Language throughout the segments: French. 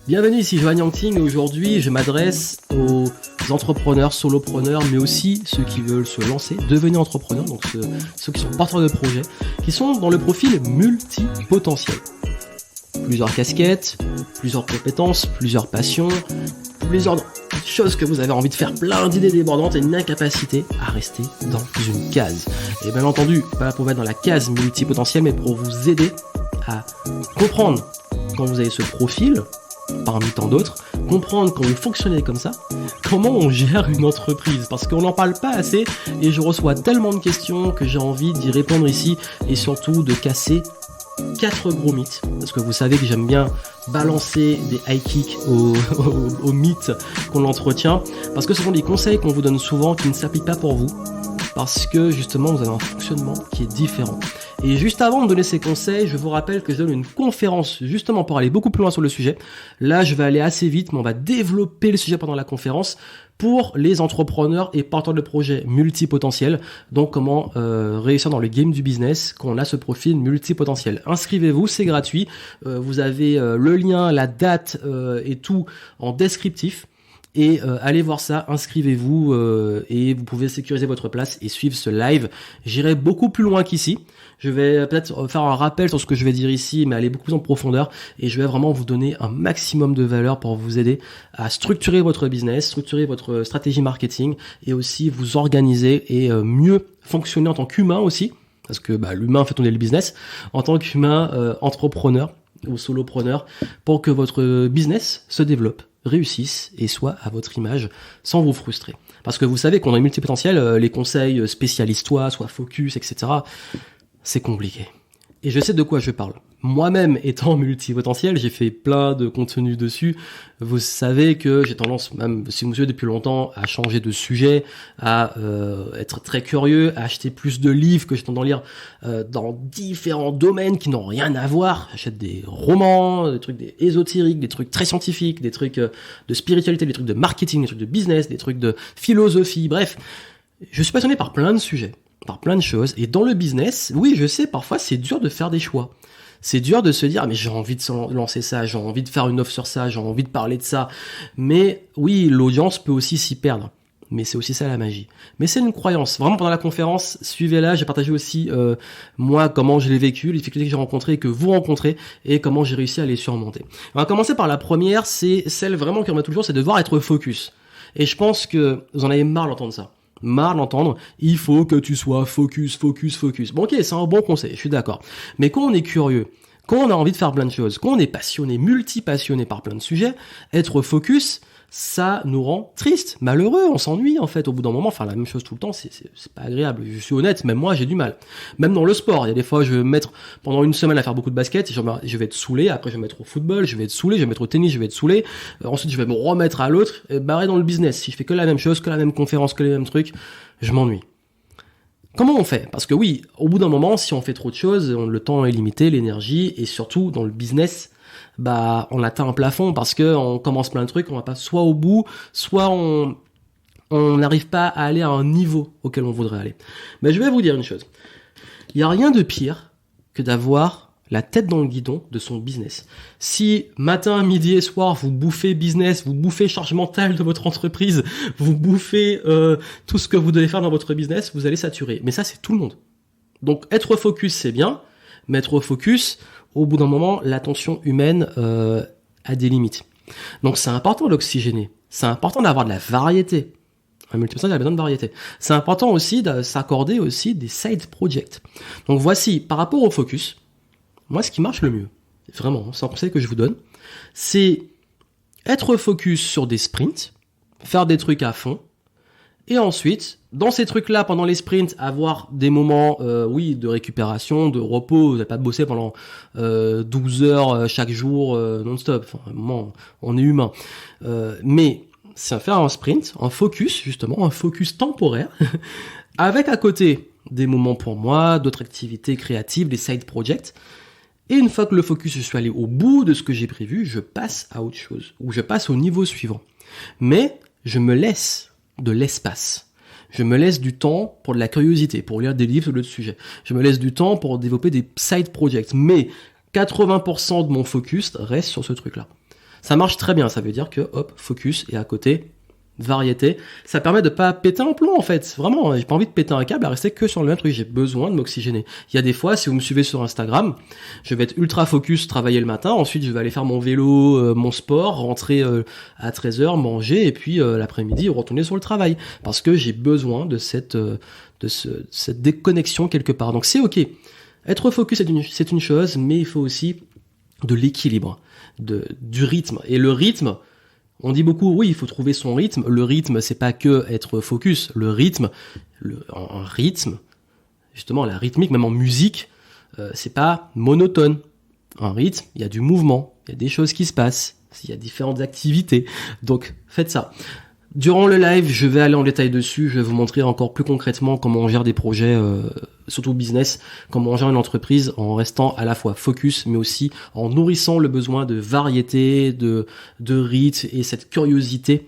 Bienvenue, ici Johan Yangting et aujourd'hui je m'adresse aux entrepreneurs, solopreneurs, mais aussi ceux qui veulent se lancer, devenir entrepreneurs, donc ceux qui sont porteurs de projets, qui sont dans le profil multipotentiel. Plusieurs casquettes, plusieurs compétences, plusieurs passions, plusieurs choses que vous avez envie de faire, plein d'idées débordantes et une incapacité à rester dans une case. Et bien entendu, pas là pour vous mettre dans la case multipotentielle, mais pour vous aider à comprendre quand vous avez ce profil, parmi tant d'autres, comprendre quand vous fonctionnez comme ça, comment on gère une entreprise, parce qu'on n'en parle pas assez et je reçois tellement de questions que j'ai envie d'y répondre ici et surtout de casser 4 gros mythes, parce que vous savez que j'aime bien balancer des high kicks aux mythes qu'on entretient, parce que ce sont des conseils qu'on vous donne souvent qui ne s'appliquent pas pour vous, parce que justement vous avez un fonctionnement qui est différent. Et juste avant de donner ces conseils, je vous rappelle que je donne une conférence justement pour aller beaucoup plus loin sur le sujet. Là, je vais aller assez vite, mais on va développer le sujet pendant la conférence pour les entrepreneurs et porteurs de projets multipotentiels. Donc, comment réussir dans le game du business quand on a ce profil multipotentiel. Inscrivez-vous, c'est gratuit. Vous avez le lien, la date et tout en descriptif. Et allez voir ça, inscrivez-vous et vous pouvez sécuriser votre place et suivre ce live. J'irai beaucoup plus loin qu'ici. Je vais peut-être faire un rappel sur ce que je vais dire ici, mais aller beaucoup plus en profondeur. Et je vais vraiment vous donner un maximum de valeur pour vous aider à structurer votre business, structurer votre stratégie marketing et aussi vous organiser et mieux fonctionner en tant qu'humain aussi. Parce que l'humain fait tourner le business. En tant qu'humain entrepreneur ou solopreneur pour que votre business se développe, réussisse et soit à votre image sans vous frustrer. Parce que vous savez qu'on est multipotentiel, les conseils spécialise-toi, soit focus, etc. c'est compliqué. Et je sais de quoi je parle. Moi-même étant multipotentiel, j'ai fait plein de contenus dessus. Vous savez que j'ai tendance, même si vous me suivez depuis longtemps, à changer de sujet, à être très curieux, à acheter plus de livres que j'ai tendance à lire dans différents domaines qui n'ont rien à voir. J'achète des romans, des trucs ésotériques, des trucs très scientifiques, des trucs de spiritualité, des trucs de marketing, des trucs de business, des trucs de philosophie, bref. Je suis passionné par plein de sujets, par plein de choses. Et dans le business, oui, je sais, parfois c'est dur de faire des choix. C'est dur de se dire, mais j'ai envie de lancer ça, j'ai envie de faire une offre sur ça, j'ai envie de parler de ça. Mais oui, l'audience peut aussi s'y perdre. Mais c'est aussi ça la magie. Mais c'est une croyance. Vraiment, pendant la conférence, suivez-la. J'ai partagé aussi, moi, comment je l'ai vécu, les difficultés que j'ai rencontrées, que vous rencontrez, et comment j'ai réussi à les surmonter. On va commencer par la première, c'est celle vraiment qui remet toujours, c'est de devoir être focus. Et je pense que vous en avez marre d'entendre ça. Marre d'entendre, il faut que tu sois focus. Bon ok, c'est un bon conseil, je suis d'accord. Mais quand on est curieux, quand on a envie de faire plein de choses, quand on est passionné, multi-passionné par plein de sujets, être focus, ça nous rend triste, malheureux, on s'ennuie en fait au bout d'un moment, faire la même chose tout le temps, c'est pas agréable, je suis honnête, même moi j'ai du mal. Même dans le sport, il y a des fois je vais me mettre pendant une semaine à faire beaucoup de basket, et je vais être saoulé, après je vais me mettre au football, je vais être saoulé, je vais me mettre au tennis, je vais être saoulé, ensuite je vais me remettre à l'autre, et barré dans le business, si je fais que la même chose, que la même conférence, que les mêmes trucs, je m'ennuie. Comment on fait ? Parce que oui, au bout d'un moment, si on fait trop de choses, le temps est limité, l'énergie, et surtout dans le business, on atteint un plafond parce que on commence plein de trucs, on va pas soit au bout, soit on n'arrive pas à aller à un niveau auquel on voudrait aller. Mais je vais vous dire une chose. Il n'y a rien de pire que d'avoir la tête dans le guidon de son business. Si matin, midi et soir, vous bouffez business, vous bouffez charge mentale de votre entreprise, vous bouffez tout ce que vous devez faire dans votre business, vous allez saturer. Mais ça, c'est tout le monde. Donc, être focus, c'est bien, mais être focus, au bout d'un moment, l'attention humaine a des limites. Donc, c'est important d'oxygéner. C'est important d'avoir de la variété. Un multipotentiel a besoin de variété. C'est important aussi de s'accorder aussi des side projects. Donc, voici, par rapport au focus, moi, ce qui marche le mieux, vraiment, c'est un conseil que je vous donne, c'est être focus sur des sprints, faire des trucs à fond, et ensuite, dans ces trucs-là, pendant les sprints, avoir des moments, de récupération, de repos, vous n'allez pas bosser pendant 12 heures chaque jour non-stop. Enfin, à un moment, on est humain. Mais c'est faire un sprint, un focus, justement, un focus temporaire, avec à côté des moments pour moi, d'autres activités créatives, des side projects. Et une fois que le focus, je suis allé au bout de ce que j'ai prévu, je passe à autre chose, ou je passe au niveau suivant. Mais je me laisse de l'espace. Je me laisse du temps pour de la curiosité, pour lire des livres sur le sujet. Je me laisse du temps pour développer des side projects. Mais 80% de mon focus reste sur ce truc-là. Ça marche très bien, ça veut dire que, hop, focus, et à côté, variété. Ça permet de pas péter un plomb, en fait. Vraiment, j'ai pas envie de péter un câble à rester que sur le même truc. J'ai besoin de m'oxygéner. Il y a des fois, si vous me suivez sur Instagram, je vais être ultra focus, travailler le matin. Ensuite, je vais aller faire mon vélo, mon sport, rentrer à 13h, manger, et puis l'après-midi, retourner sur le travail. Parce que j'ai besoin de cette déconnexion quelque part. Donc c'est ok. Être focus, c'est une chose, mais il faut aussi de l'équilibre, du rythme. Et le rythme, on dit beaucoup, oui, il faut trouver son rythme. Le rythme, c'est pas que être focus. Le rythme, un rythme, justement, la rythmique, même en musique, c'est pas monotone. Un rythme, il y a du mouvement, il y a des choses qui se passent, il y a différentes activités. Donc, faites ça. Durant le live, je vais aller en détail dessus. Je vais vous montrer encore plus concrètement comment on gère des projets, surtout business, comment on gère une entreprise en restant à la fois focus, mais aussi en nourrissant le besoin de variété, de rythme et cette curiosité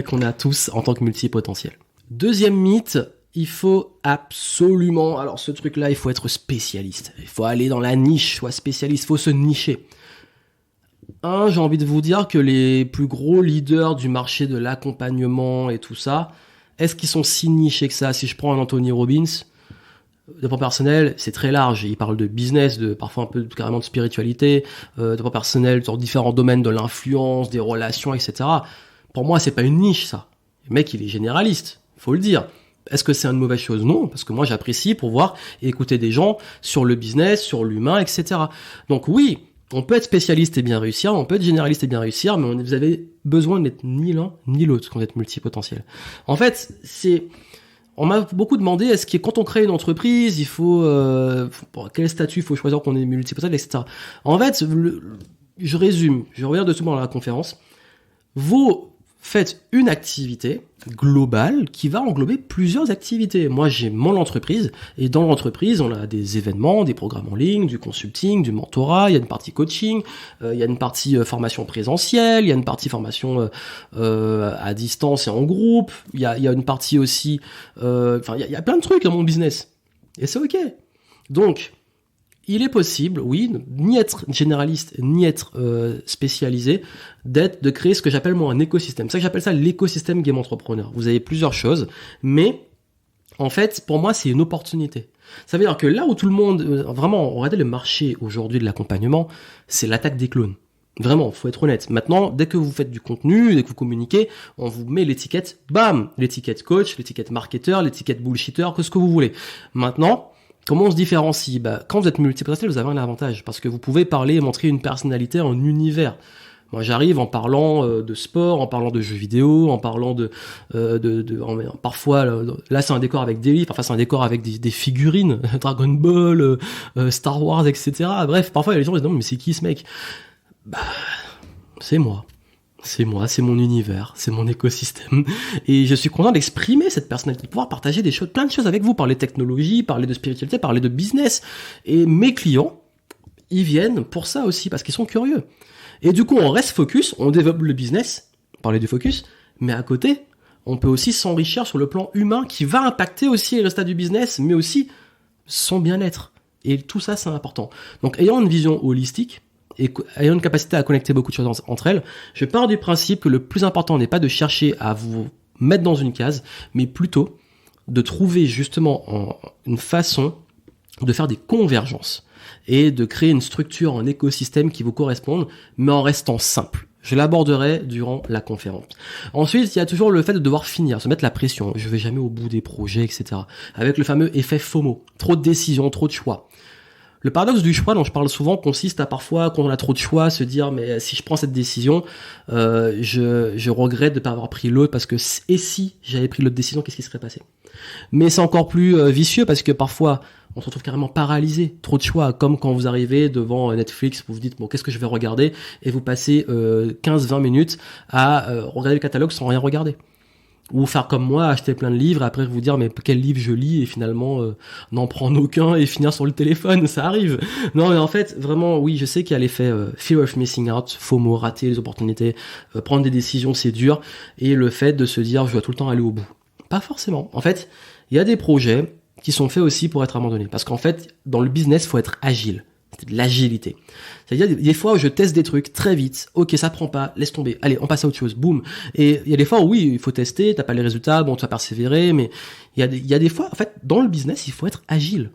qu'on a tous en tant que multipotentiel. Deuxième mythe, il faut absolument, alors ce truc-là, il faut être spécialiste. Il faut aller dans la niche, soit spécialiste, il faut se nicher. J'ai envie de vous dire que les plus gros leaders du marché de l'accompagnement et tout ça, est-ce qu'ils sont si nichés que ça? Si je prends un Anthony Robbins, développement personnel, c'est très large. Il parle de business, parfois un peu carrément de spiritualité, développement personnel sur différents domaines de l'influence, des relations, etc. Pour moi, c'est pas une niche, ça. Le mec, il est généraliste, faut le dire. Est-ce que c'est une mauvaise chose? Non, parce que moi, j'apprécie pour voir et écouter des gens sur le business, sur l'humain, etc. Donc oui, on peut être spécialiste et bien réussir, on peut être généraliste et bien réussir, mais vous avez besoin d'être ni l'un ni l'autre quand vous êtes multipotentiel. En fait, on m'a beaucoup demandé, est-ce que quand on crée une entreprise, il faut, quel statut il faut choisir qu'on est multipotentiel, etc. En fait, je résume, je reviens dessus dans la conférence. Vous faites une activité globale qui va englober plusieurs activités. Moi, j'ai mon entreprise, et dans l'entreprise, on a des événements, des programmes en ligne, du consulting, du mentorat, il y a une partie coaching, il y a une partie formation présentielle, il y a une partie formation à distance et en groupe, il y a une partie aussi... il y a plein de trucs dans mon business. Et c'est ok. Donc, il est possible, oui, ni être généraliste, ni être spécialisé, de créer ce que j'appelle moi un écosystème. C'est ça que j'appelle ça l'écosystème Game Entrepreneur. Vous avez plusieurs choses, mais en fait, pour moi, c'est une opportunité. Ça veut dire que là où tout le monde, vraiment, regardez le marché aujourd'hui de l'accompagnement, c'est l'attaque des clones. Vraiment, faut être honnête. Maintenant, dès que vous faites du contenu, dès que vous communiquez, on vous met l'étiquette, bam, l'étiquette coach, l'étiquette marketeur, l'étiquette bullshitter, que ce que vous voulez. Maintenant, comment on se différencie? Quand vous êtes multipotentiel, vous avez un avantage parce que vous pouvez parler et montrer une personnalité, un univers. Moi, j'arrive en parlant de sport, en parlant de jeux vidéo, en parlant parfois, là, c'est un décor avec des livres, parfois c'est un décor avec des figurines, Dragon Ball, Star Wars, etc. Bref, parfois, les gens se disent, non, mais c'est qui ce mec? C'est moi. C'est moi, c'est mon univers, c'est mon écosystème. Et je suis content d'exprimer cette personnalité, de pouvoir partager des choses, plein de choses avec vous, parler de technologie, parler de spiritualité, parler de business. Et mes clients, ils viennent pour ça aussi, parce qu'ils sont curieux. Et du coup, on reste focus, on développe le business, parler du focus, mais à côté, on peut aussi s'enrichir sur le plan humain qui va impacter aussi les résultats du business, mais aussi son bien-être. Et tout ça, c'est important. Donc, ayant une vision holistique, et ayant une capacité à connecter beaucoup de choses entre elles, je pars du principe que le plus important n'est pas de chercher à vous mettre dans une case, mais plutôt de trouver justement une façon de faire des convergences et de créer une structure, un écosystème qui vous corresponde, mais en restant simple. Je l'aborderai durant la conférence. Ensuite, il y a toujours le fait de devoir finir, se mettre la pression. Je vais jamais au bout des projets, etc. Avec le fameux effet FOMO. Trop de décisions, trop de choix. Le paradoxe du choix dont je parle souvent consiste à parfois, quand on a trop de choix, se dire mais si je prends cette décision, je regrette de ne pas avoir pris l'autre parce que et si j'avais pris l'autre décision, qu'est-ce qui serait passé? Mais c'est encore plus vicieux parce que parfois on se retrouve carrément paralysé, trop de choix, comme quand vous arrivez devant Netflix, vous vous dites bon qu'est-ce que je vais regarder et vous passez 15-20 minutes à regarder le catalogue sans rien regarder. Ou faire comme moi, acheter plein de livres et après vous dire mais quel livre je lis et finalement n'en prendre aucun et finir sur le téléphone, ça arrive. Non mais en fait vraiment oui je sais qu'il y a l'effet fear of missing out, FOMO, rater les opportunités, prendre des décisions c'est dur et le fait de se dire je dois tout le temps aller au bout. Pas forcément. En fait il y a des projets qui sont faits aussi pour être abandonnés parce qu'en fait dans le business faut être agile. C'était de l'agilité. C'est-à-dire, des fois où je teste des trucs très vite. Ok, ça prend pas, laisse tomber. Allez, on passe à autre chose. Boum. Et il y a des fois où oui, il faut tester, t'as pas les résultats, bon, tu vas persévérer, mais il y a des fois, en fait, dans le business, il faut être agile.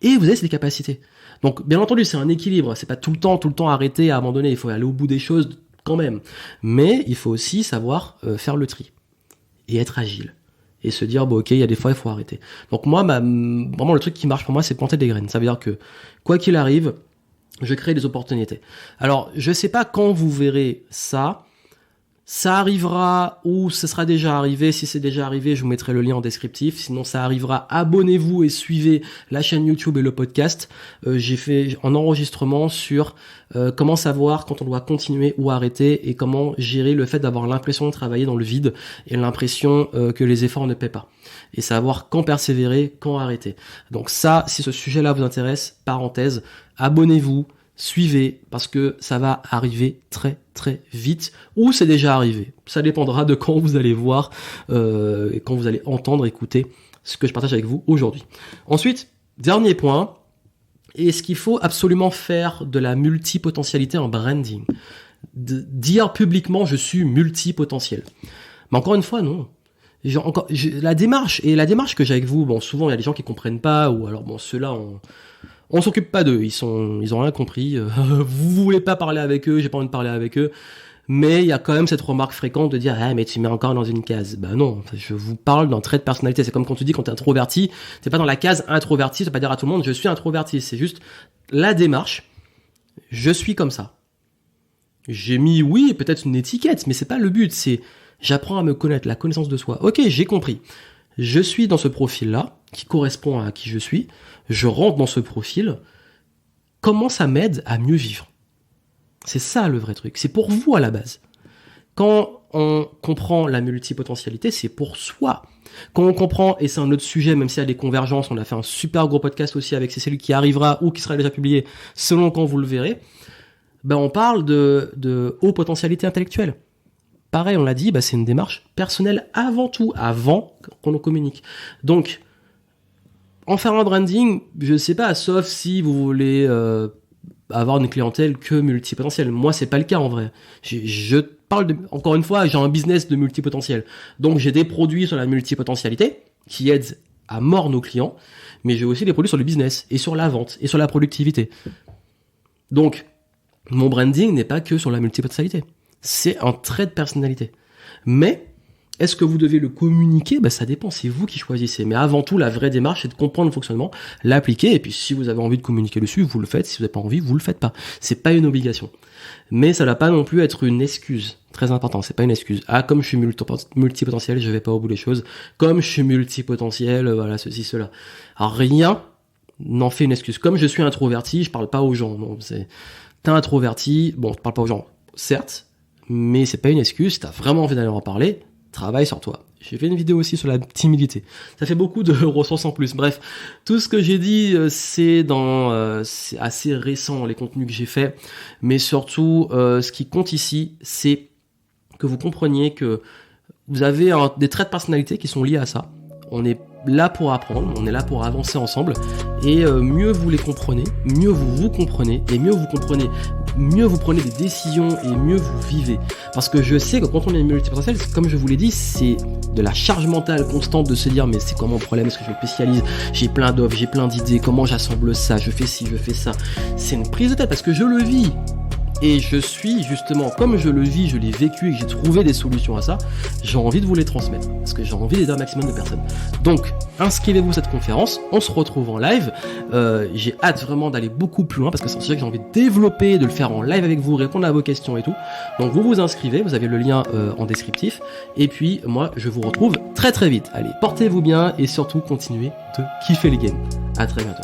Et vous avez ces capacités. Donc, bien entendu, c'est un équilibre. C'est pas tout le temps arrêter à abandonner. Il faut aller au bout des choses quand même. Mais il faut aussi savoir faire le tri. Et être agile. Et se dire, bon, ok, il y a des fois, il faut arrêter. Donc moi, vraiment, le truc qui marche pour moi, c'est planter des graines. Ça veut dire que, quoi qu'il arrive, je crée des opportunités. Alors, je sais pas quand vous verrez ça. Ça arrivera ou ce sera déjà arrivé. Si c'est déjà arrivé, je vous mettrai le lien en descriptif. Sinon, ça arrivera. Abonnez-vous et suivez la chaîne YouTube et le podcast. J'ai fait un enregistrement sur comment savoir quand on doit continuer ou arrêter et comment gérer le fait d'avoir l'impression de travailler dans le vide et l'impression que les efforts ne paient pas. Et savoir quand persévérer, quand arrêter. Donc ça, si ce sujet-là vous intéresse, parenthèse, abonnez-vous. Suivez, parce que ça va arriver très très vite, ou c'est déjà arrivé. Ça dépendra de quand vous allez voir, et quand vous allez entendre, écouter ce que je partage avec vous aujourd'hui. Ensuite, dernier point, est-ce qu'il faut absolument faire de la multipotentialité en branding? Dire publiquement je suis multipotentiel. Mais encore une fois, non. La démarche que j'ai avec vous, bon, souvent il y a des gens qui comprennent pas, ou alors bon, ceux-là, on s'occupe pas d'eux, ils ont rien compris, vous voulez pas parler avec eux, j'ai pas envie de parler avec eux, mais il y a quand même cette remarque fréquente de dire, ah, mais tu mets encore dans une case. Bah non, je vous parle d'un trait de personnalité, c'est comme quand tu dis quand t'es introverti, t'es pas dans la case introverti, ça veut pas dire à tout le monde, je suis introverti, c'est juste la démarche, je suis comme ça. J'ai mis, oui, peut-être une étiquette, mais c'est pas le but, c'est, j'apprends à me connaître, la connaissance de soi. Ok, j'ai compris. Je suis dans ce profil-là, qui correspond à qui je suis, je rentre dans ce profil, comment ça m'aide à mieux vivre? C'est ça le vrai truc, c'est pour vous à la base. Quand on comprend la multipotentialité, c'est pour soi. Quand on comprend, et c'est un autre sujet, même s'il y a des convergences, on a fait un super gros podcast aussi avec Cécile qui arrivera ou qui sera déjà publié, selon quand vous le verrez, ben on parle de haute potentialité intellectuelle. Pareil, on l'a dit, c'est une démarche personnelle avant tout, avant qu'on en communique. Donc, en faire un branding, je sais pas, sauf si vous voulez avoir une clientèle que multipotentielle. Moi, c'est pas le cas en vrai. Je parle encore une fois, j'ai un business de multipotentiel. Donc, j'ai des produits sur la multipotentialité qui aident à mort nos clients, mais j'ai aussi des produits sur le business et sur la vente et sur la productivité. Donc, mon branding n'est pas que sur la multipotentialité. C'est un trait de personnalité. Mais, est-ce que vous devez le communiquer? Ça dépend, c'est vous qui choisissez. Mais avant tout, la vraie démarche, c'est de comprendre le fonctionnement, l'appliquer, et puis si vous avez envie de communiquer dessus, vous le faites. Si vous n'avez pas envie, vous le faites pas. C'est pas une obligation. Mais ça ne doit pas non plus être une excuse. Très important, c'est pas une excuse. Ah, comme je suis multipotentiel, je vais pas au bout des choses. Comme je suis multipotentiel, voilà, ceci, cela. Alors rien n'en fait une excuse. Comme je suis introverti, je parle pas aux gens. Non, t'es introverti, bon, tu parles pas aux gens, certes, mais c'est pas une excuse. Si t'as vraiment envie d'aller en parler, travaille sur toi. J'ai fait une vidéo aussi sur la timidité. Ça fait beaucoup de ressources en plus. Bref, tout ce que j'ai dit, c'est assez récent, les contenus que j'ai faits. Mais surtout, ce qui compte ici, c'est que vous compreniez que vous avez des traits de personnalité qui sont liés à ça. On est là pour apprendre, on est là pour avancer ensemble. Et mieux vous les comprenez, mieux vous comprenez, et mieux vous comprenez, mieux vous prenez des décisions et mieux vous vivez. Parce que je sais que quand on est multipotentiel, comme je vous l'ai dit, c'est de la charge mentale constante de se dire mais c'est quoi mon problème, est-ce que je me spécialise, j'ai plein d'offres, j'ai plein d'idées, comment j'assemble ça, je fais ci, je fais ça. C'est une prise de tête parce que je le vis. Et je suis justement, comme je le vis, je l'ai vécu et que j'ai trouvé des solutions à ça, j'ai envie de vous les transmettre, parce que j'ai envie d'aider un maximum de personnes. Donc, inscrivez-vous à cette conférence, on se retrouve en live, j'ai hâte vraiment d'aller beaucoup plus loin, parce que c'est un sujet que j'ai envie de développer, de le faire en live avec vous, répondre à vos questions et tout. Donc vous vous inscrivez, vous avez le lien en descriptif, et puis moi je vous retrouve très très vite. Allez, portez-vous bien, et surtout continuez de kiffer les games. À très bientôt.